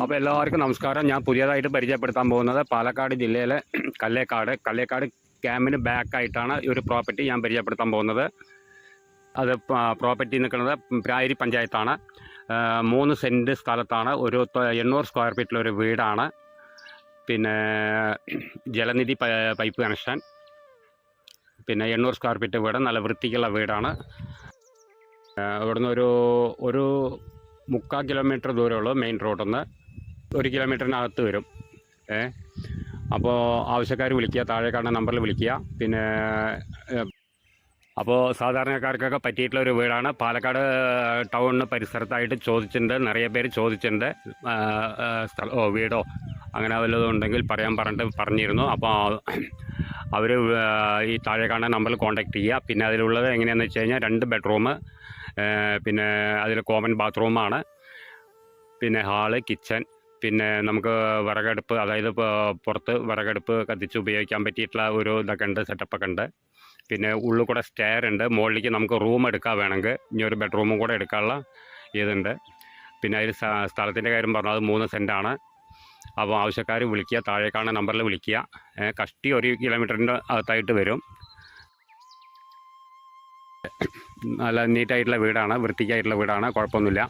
അപ്പോൾ എല്ലാവർക്കും നമസ്കാരം. ഞാൻ പുതിയതായിട്ട് പരിചയപ്പെടുത്താൻ പോകുന്നത് പാലക്കാട് ജില്ലയിലെ കല്ലേക്കാട് ക്യാമ്പിന് ബാക്കായിട്ടാണ് ഒരു പ്രോപ്പർട്ടി ഞാൻ പരിചയപ്പെടുത്താൻ പോകുന്നത്. അത് പ്രോപ്പർട്ടി നിൽക്കുന്നത് പ്രായരി പഞ്ചായത്താണ്. 3 സെൻറ്റ് സ്ഥലത്താണ്. ഒരു 800 സ്ക്വയർ ഫീറ്റിലൊരു വീടാണ്. പിന്നെ ജലനിധി പൈപ്പ് കണക്ഷൻ. പിന്നെ 800 സ്ക്വയർ ഫീറ്റ് വീട്, നല്ല വൃത്തിക്കുള്ള വീടാണ്. ഇവിടുന്ന് ഒരു 3/4 കിലോമീറ്റർ ദൂരമുള്ളൂ മെയിൻ റോഡിൽ നിന്ന്. 1 കിലോമീറ്ററിനകത്ത് വരും. അപ്പോൾ ആവശ്യക്കാർ വിളിക്കുക, താഴെ കാണുന്ന നമ്പറിൽ വിളിക്കുക. പിന്നെ അപ്പോൾ സാധാരണക്കാർക്കൊക്കെ പറ്റിയിട്ടുള്ളൊരു വീടാണ്. പാലക്കാട് ടൗണിന് പരിസരത്തായിട്ട് ചോദിച്ചിട്ടുണ്ട്, നിറയെ പേര് ചോദിച്ചിട്ടുണ്ട്. വീടോ അങ്ങനെ വല്ലതും ഉണ്ടെങ്കിൽ പറഞ്ഞിരുന്നു. അപ്പോൾ അവർ ഈ താഴെ കാണുന്ന നമ്പറിൽ കോൺടാക്റ്റ് ചെയ്യുക. പിന്നെ അതിലുള്ളത് എങ്ങനെയാണെന്ന് വെച്ച് കഴിഞ്ഞാൽ 2 ബെഡ്റൂം, പിന്നെ അതിൽ കോമൺ ബാത്റൂമാണ്, പിന്നെ ഹാള്, കിച്ചൺ, പിന്നെ നമുക്ക് വിറകടുപ്പ്, അതായത് പുറത്ത് വിറകടുപ്പ് കത്തിച്ച് ഉപയോഗിക്കാൻ പറ്റിയിട്ടുള്ള ഒരു ഇതൊക്കെ ഉണ്ട്, സെറ്റപ്പൊക്കെ ഉണ്ട്. പിന്നെ ഉള്ളിൽ കൂടെ സ്റ്റെയർ ഉണ്ട്. മുകളിലേക്ക് നമുക്ക് റൂം എടുക്കാൻ വേണമെങ്കിൽ ഇനി ഒരു ബെഡ്റൂമും കൂടെ എടുക്കാനുള്ള ഇതുണ്ട്. പിന്നെ അതിൽ സ്ഥലത്തിൻ്റെ കാര്യം പറഞ്ഞാൽ അത് 3 സെൻറ്റാണ്. അപ്പോൾ ആവശ്യക്കാർ വിളിക്കുക, താഴെ കാണുന്ന നമ്പറിൽ വിളിക്കുക. കഷ്ടി 1 കിലോമീറ്ററിൻ്റെ അകത്തായിട്ട് വരും. നല്ല നീറ്റായിട്ടുള്ള വീടാണ്, വൃത്തിക്കായിട്ടുള്ള വീടാണ്, കുഴപ്പമൊന്നുമില്ല.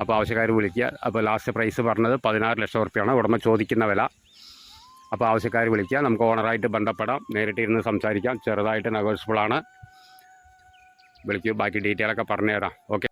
അപ്പോൾ ആവശ്യക്കാർ വിളിക്കുക. അപ്പോൾ ലാസ്റ്റ് പ്രൈസ് പറഞ്ഞത് 16 ലക്ഷം റുപ്യാണ് ഉടമ ചോദിക്കുന്ന വില. അപ്പോൾ ആവശ്യക്കാർ വിളിക്കുക, നമുക്ക് ഓണറായിട്ട് ബന്ധപ്പെടാം, നേരിട്ടിരുന്ന് സംസാരിക്കാം. ചെറുതായിട്ട് നെഗോഷ്യബിളാണ്. വിളിക്കൂ, ബാക്കി ഡീറ്റെയിലൊക്കെ പറഞ്ഞുതരാം. ഓക്കെ.